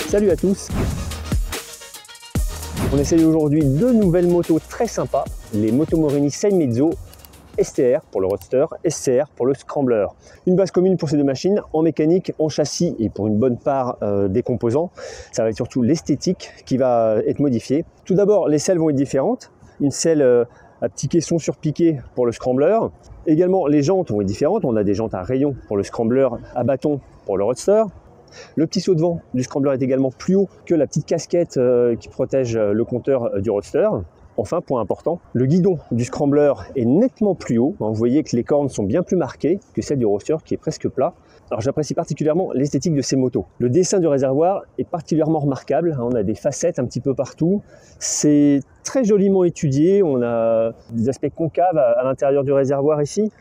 Salut à tous. On essaye aujourd'hui deux nouvelles motos très sympas, les Moto Morini Seimeizo STR pour le Roadster, SCR pour le Scrambler. Une base commune pour ces deux machines, en mécanique, en châssis et pour une bonne part des composants. Ça va être surtout l'esthétique qui va être modifiée. Tout d'abord, les selles vont être différentes. Une selle à petit caisson surpiqué pour le Scrambler. Également, les jantes vont être différentes. On a des jantes à rayons pour le Scrambler, à bâton pour le Roadster. Le petit saut de vent du Scrambler est également plus haut que la petite casquette qui protège le compteur du Roadster. Enfin, point important, le guidon du Scrambler est nettement plus haut. Vous voyez que les cornes sont bien plus marquées que celle du Roadster qui est presque plat. Alors j'apprécie particulièrement l'esthétique de ces motos. Le dessin du réservoir est particulièrement remarquable. On a des facettes un petit peu partout. C'est très joliment étudié. On a des aspects concaves à l'intérieur du réservoir ici.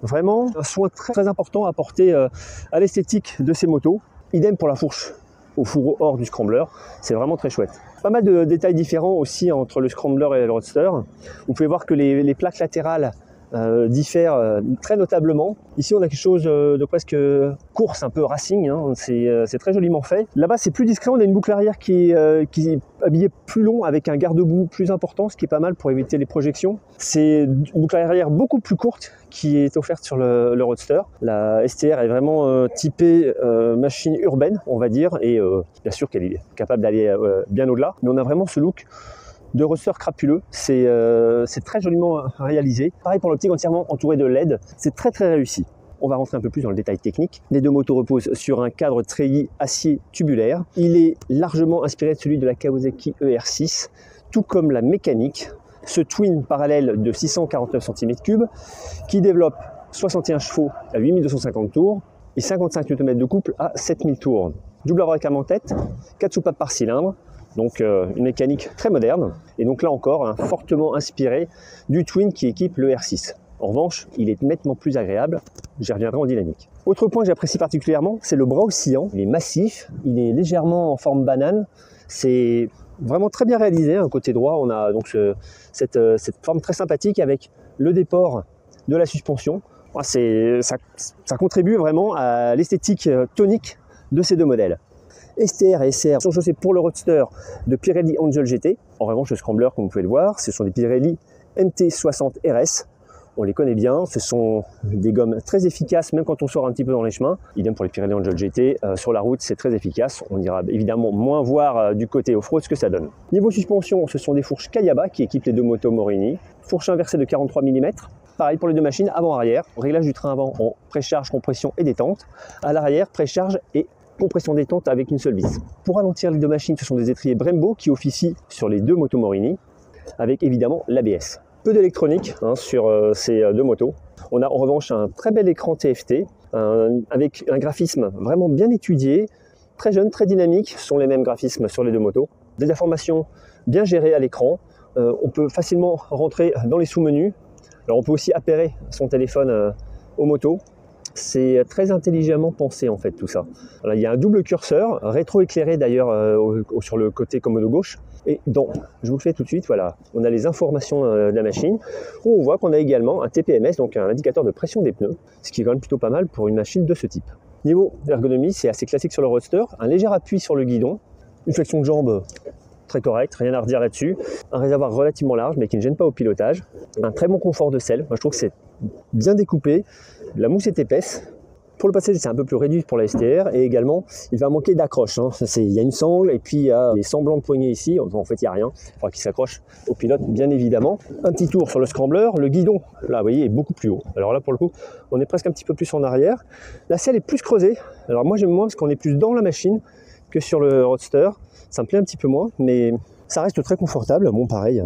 Vraiment un soin très important à apporter à l'esthétique de ces motos. Idem pour la fourche au fourreau hors du Scrambler, c'est vraiment très chouette. Pas mal de détails différents aussi entre le Scrambler et le Roadster. Vous pouvez voir que les plaques latérales diffèrent très notablement. Ici on a quelque chose de presque course, un peu racing, hein. C'est très joliment fait. Là-bas c'est plus discret, on a une boucle arrière qui est habillée plus long avec un garde-boue plus important, ce qui est pas mal pour éviter les projections. C'est une boucle arrière beaucoup plus courte qui est offerte sur le Roadster. La STR est vraiment typée machine urbaine, on va dire, et bien sûr qu'elle est capable d'aller bien au-delà, mais on a vraiment ce look de Roadster crapuleux. C'est très joliment réalisé. Pareil pour l'optique entièrement entourée de LED, c'est très réussi. On va rentrer un peu plus dans le détail technique. Les deux motos reposent sur un cadre treillis acier tubulaire. Il est largement inspiré de celui de la Kawasaki ER6, tout comme la mécanique. Ce twin parallèle de 649 cm3 qui développe 61 chevaux à 8250 tours et 55 Nm de couple à 7000 tours. Double abracam en tête, 4 soupapes par cylindre, donc une mécanique très moderne. Et donc là encore, fortement inspiré du twin qui équipe le R6. En revanche, il est nettement plus agréable, j'y reviendrai en dynamique. Autre point que j'apprécie particulièrement, c'est le bras oscillant. Il est massif, il est légèrement en forme banane. C'est vraiment très bien réalisé. Côté droit, on a donc cette forme très sympathique avec le déport de la suspension. Ça contribue vraiment à l'esthétique tonique de ces deux modèles. STR et SCR sont chaussés pour le Roadster de Pirelli Angel GT. En revanche, le Scrambler, comme vous pouvez le voir, ce sont des Pirelli MT60 RS. On les connaît bien, ce sont des gommes très efficaces même quand on sort un petit peu dans les chemins. Idem pour les Pirelli Angel GT, sur la route c'est très efficace. On ira évidemment moins voir du côté off-road ce que ça donne. Niveau suspension, ce sont des fourches Kayaba qui équipent les deux motos Morini. Fourche inversée de 43 mm. Pareil pour les deux machines, avant-arrière. Réglage du train avant en précharge, compression et détente. À l'arrière, précharge et compression détente avec une seule vis. Pour ralentir les deux machines, ce sont des étriers Brembo qui officient sur les deux motos Morini, avec évidemment l'ABS. Peu d'électronique sur ces deux motos. On a en revanche un très bel écran TFT, avec un graphisme vraiment bien étudié, très jeune, très dynamique, ce sont les mêmes graphismes sur les deux motos. Des informations bien gérées à l'écran, on peut facilement rentrer dans les sous-menus. Alors on peut aussi appairer son téléphone aux motos. C'est très intelligemment pensé en fait tout ça. Alors, il y a un double curseur, rétro-éclairé d'ailleurs sur le côté commode gauche. Et je vous le fais tout de suite, voilà, on a les informations de la machine, où on voit qu'on a également un TPMS, donc un indicateur de pression des pneus, ce qui est quand même plutôt pas mal pour une machine de ce type. Niveau ergonomie, c'est assez classique sur le Roadster, un léger appui sur le guidon, une flexion de jambe très correcte, rien à redire là-dessus, un réservoir relativement large mais qui ne gêne pas au pilotage, un très bon confort de selle, moi je trouve que c'est bien découpé, la mousse est épaisse. Pour le passager, c'est un peu plus réduit pour la STR et également, il va manquer d'accroche. Il y a une sangle et puis il y a des semblants de poignées ici. En fait, il n'y a rien. Il faudra qu'il s'accroche au pilote, bien évidemment. Un petit tour sur le Scrambler. Le guidon, là, vous voyez, est beaucoup plus haut. Alors là, pour le coup, on est presque un petit peu plus en arrière. La selle est plus creusée. Alors moi, j'aime moins parce qu'on est plus dans la machine que sur le Roadster. Ça me plaît un petit peu moins, mais ça reste très confortable. Bon, pareil,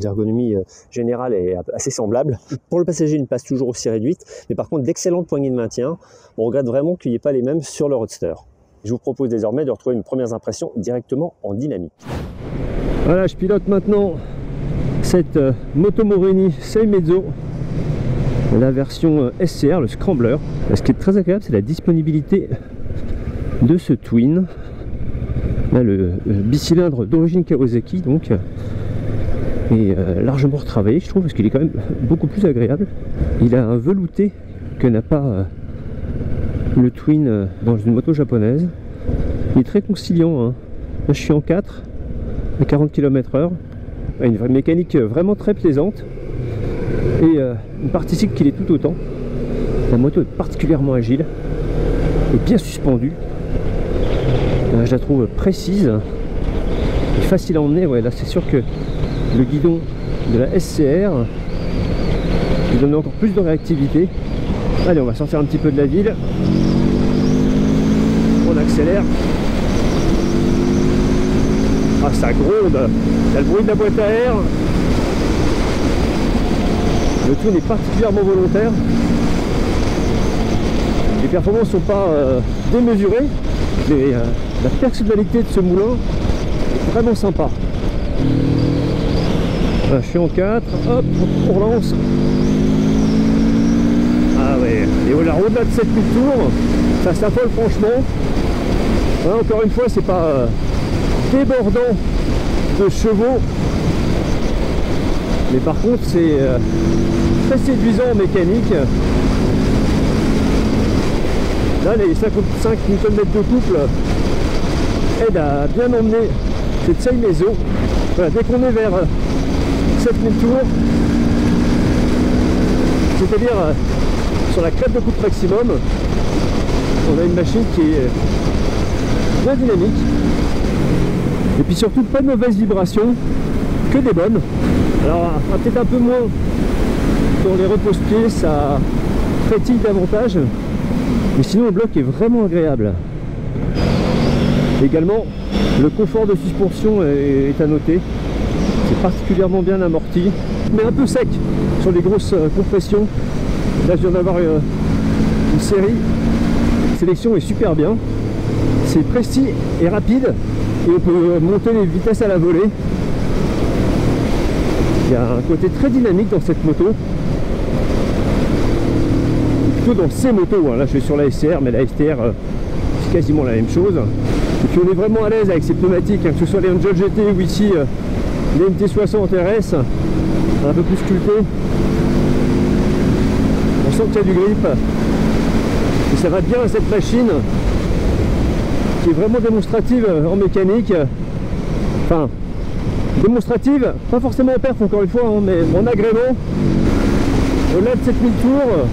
l'ergonomie générale est assez semblable. Pour le passager, une place toujours aussi réduite, mais par contre d'excellentes poignées de maintien. On regrette vraiment qu'il n'y ait pas les mêmes sur le Roadster. Je vous propose désormais de retrouver mes premières impressions directement en dynamique. Voilà, je pilote maintenant cette Moto Morini Seimeizo, la version SCR, le Scrambler. Ce qui est très agréable, c'est la disponibilité de ce twin. Là, le bicylindre d'origine Kawasaki, donc est largement retravaillé, je trouve, parce qu'il est quand même beaucoup plus agréable. Il a un velouté que n'a pas le twin dans une moto japonaise. Il est très conciliant, hein. Là je suis en 4 à 40 km/h. Une vraie mécanique vraiment très plaisante. Et une partie cycle qui est tout autant. La moto est particulièrement agile et bien suspendue. Je la trouve précise et facile à emmener. Ouais, là c'est sûr que le guidon de la SCR lui donne encore plus de réactivité. Allez, on va sortir un petit peu de la ville. On accélère. Ah, ça gronde. Il y a le bruit de la boîte à air. Le tour est particulièrement volontaire. Les performances ne sont pas démesurées, mais la personnalité de ce moulin est vraiment sympa. Là, je suis en 4, hop, on relance. Ah ouais, et voilà, au-delà de 7000 tours, ça s'affole franchement. Là, encore une fois, c'est pas débordant de chevaux, mais par contre, c'est très séduisant en mécanique. Là, les 55 Nm de couple aident à bien emmener cette Sei Meizo. Voilà, dès qu'on est vers 7000 tours, c'est-à-dire sur la crête de couple maximum, on a une machine qui est bien dynamique. Et puis surtout, pas de mauvaises vibrations, que des bonnes. Alors, peut-être un peu moins dans les repose-pieds, ça frétille davantage. Mais sinon le bloc est vraiment agréable. Également, le confort de suspension est à noter. C'est particulièrement bien amorti, mais un peu sec sur les grosses compressions. Là je viens d'avoir une série. La sélection est super bien. C'est précis et rapide. Et on peut monter les vitesses à la volée. Il y a un côté très dynamique dans cette moto. Dans ces motos, hein. Là je vais sur la SCR, mais la STR c'est quasiment la même chose. Et puis on est vraiment à l'aise avec ces pneumatiques, hein, que ce soit les Angel GT ou ici les MT60 RS, un peu plus sculptés. On sent qu'il y a du grip et ça va bien à cette machine qui est vraiment démonstrative en mécanique. Enfin, démonstrative, pas forcément en perf encore une fois, hein, mais en agrément. Au-delà de 7000 tours,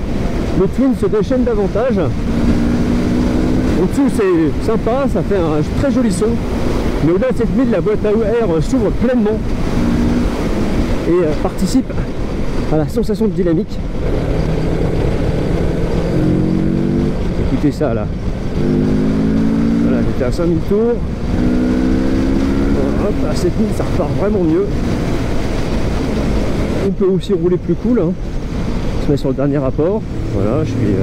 le twin se déchaîne davantage. En dessous c'est sympa, ça fait un très joli son. Mais au-delà de 7000, la boîte à air s'ouvre pleinement et participe à la sensation de dynamique. Écoutez ça là. Voilà, j'étais à 5000 tours. Voilà, hop, à 7000 ça repart vraiment mieux. On peut aussi rouler plus cool, hein. On se met sur le dernier rapport. Voilà, je suis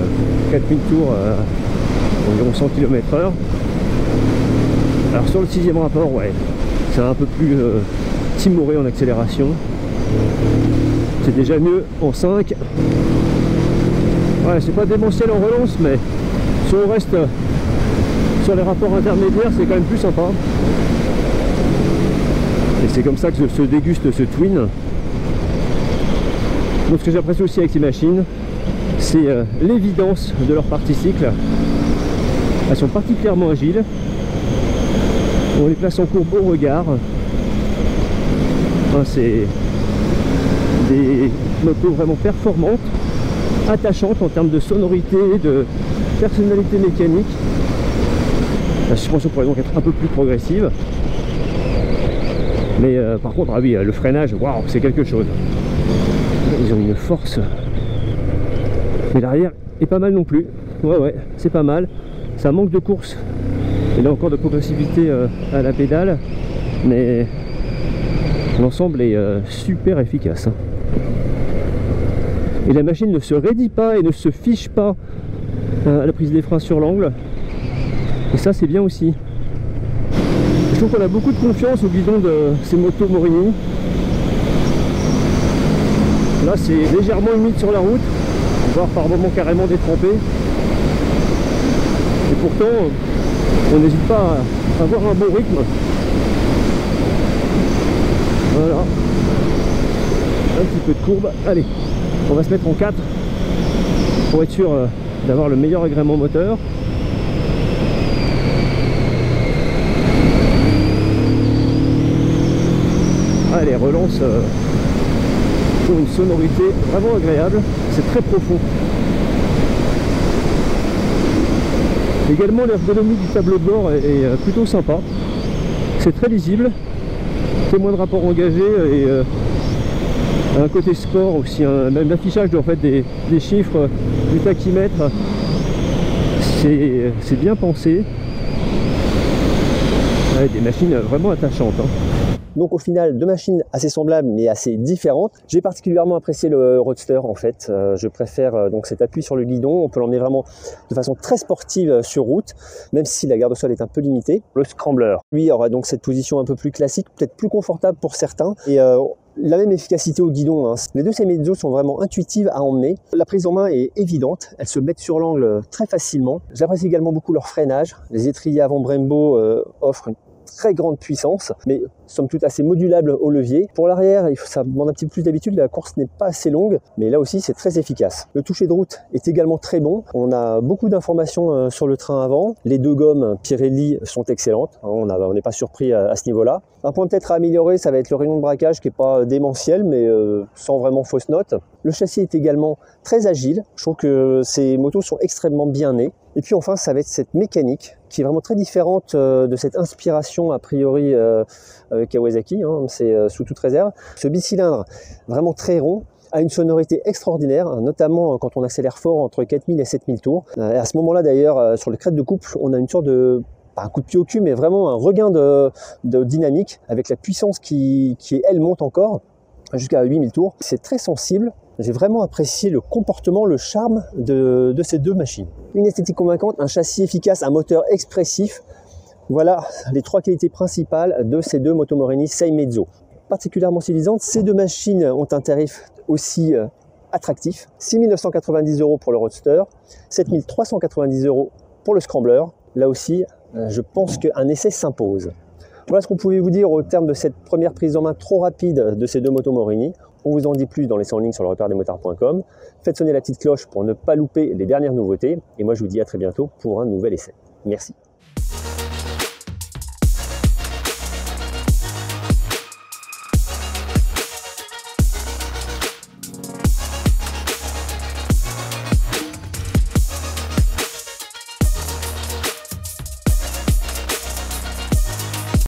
4000 tours environ 100 km/h. Alors sur le 6e rapport, ouais, c'est un peu plus timoré en accélération. C'est déjà mieux en 5. Ouais, c'est pas démentiel en relance, mais si on reste sur les rapports intermédiaires, c'est quand même plus sympa. Et c'est comme ça que se déguste ce twin. Donc ce que j'apprécie aussi avec ces machines, c'est l'évidence de leur partie cycle. Elles sont particulièrement agiles. On les place en courbe au regard. Enfin, c'est des motos vraiment performantes, attachantes en termes de sonorité, de personnalité mécanique. La suspension pourrait donc être un peu plus progressive. Mais par contre, ah oui, le freinage, waouh, c'est quelque chose. Ils ont une force. Mais l'arrière est pas mal non plus. Ouais, c'est pas mal. Ça manque de course. Et là encore de progressivité à la pédale. Mais l'ensemble est super efficace. Et la machine ne se raidit pas et ne se fiche pas à la prise des freins sur l'angle. Et ça, c'est bien aussi. Je trouve qu'on a beaucoup de confiance au guidon de ces motos Morini. Là, c'est légèrement humide sur la route, voire par moments carrément détrempé. Et pourtant, on n'hésite pas à avoir un bon rythme. Voilà. Un petit peu de courbe. Allez, on va se mettre en 4 pour être sûr d'avoir le meilleur agrément moteur. Là, les relances ont une sonorité vraiment agréable, c'est très profond. Également, l'ergonomie du tableau de bord est plutôt sympa. C'est très lisible, témoin de rapport engagé et un côté sport aussi, même l'affichage en fait, des chiffres du tachymètre, c'est bien pensé. Ouais, des machines vraiment attachantes. Donc au final, deux machines assez semblables mais assez différentes. J'ai particulièrement apprécié le Roadster en fait. Je préfère donc cet appui sur le guidon. On peut l'emmener vraiment de façon très sportive sur route, même si la garde au sol est un peu limitée. Le Scrambler, lui, aura donc cette position un peu plus classique, peut-être plus confortable pour certains. Et la même efficacité au guidon. Les deux Sei Mezzo sont vraiment intuitives à emmener. La prise en main est évidente, elles se mettent sur l'angle très facilement. J'apprécie également beaucoup leur freinage. Les étriers avant Brembo offrent une très grande puissance, mais somme toute assez modulable au levier. Pour l'arrière, ça demande un petit peu plus d'habitude, la course n'est pas assez longue, mais là aussi c'est très efficace. Le toucher de route est également très bon, on a beaucoup d'informations sur le train avant, les deux gommes Pirelli sont excellentes, on n'est pas surpris à ce niveau-là. Un point peut-être à améliorer, ça va être le rayon de braquage qui n'est pas démentiel, mais sans vraiment fausse note. Le châssis est également très agile, je trouve que ces motos sont extrêmement bien nées. Et puis enfin, ça va être cette mécanique qui est vraiment très différente de cette inspiration a priori Kawasaki, c'est sous toute réserve. Ce bicylindre vraiment très rond a une sonorité extraordinaire, notamment quand on accélère fort entre 4000 et 7000 tours. Et à ce moment-là d'ailleurs, sur les crêtes de couple, on a une sorte de, pas un coup de pied au cul, mais vraiment un regain de dynamique avec la puissance qui elle monte encore jusqu'à 8000 tours. C'est très sensible. J'ai vraiment apprécié le comportement, le charme de ces deux machines. Une esthétique convaincante, un châssis efficace, un moteur expressif. Voilà les trois qualités principales de ces deux Motomorini Sei Mezzo. Particulièrement séduisantes, ces deux machines ont un tarif aussi attractif. 6 990 € pour le Roadster, 7 390 € pour le Scrambler. Là aussi, je pense qu'un essai s'impose. Voilà ce qu'on pouvait vous dire au terme de cette première prise en main trop rapide de ces deux Motomorini. On vous en dit plus dans les 100 lignes sur le repère-des-motards.com. Faites sonner la petite cloche pour ne pas louper les dernières nouveautés. Et moi, je vous dis à très bientôt pour un nouvel essai. Merci.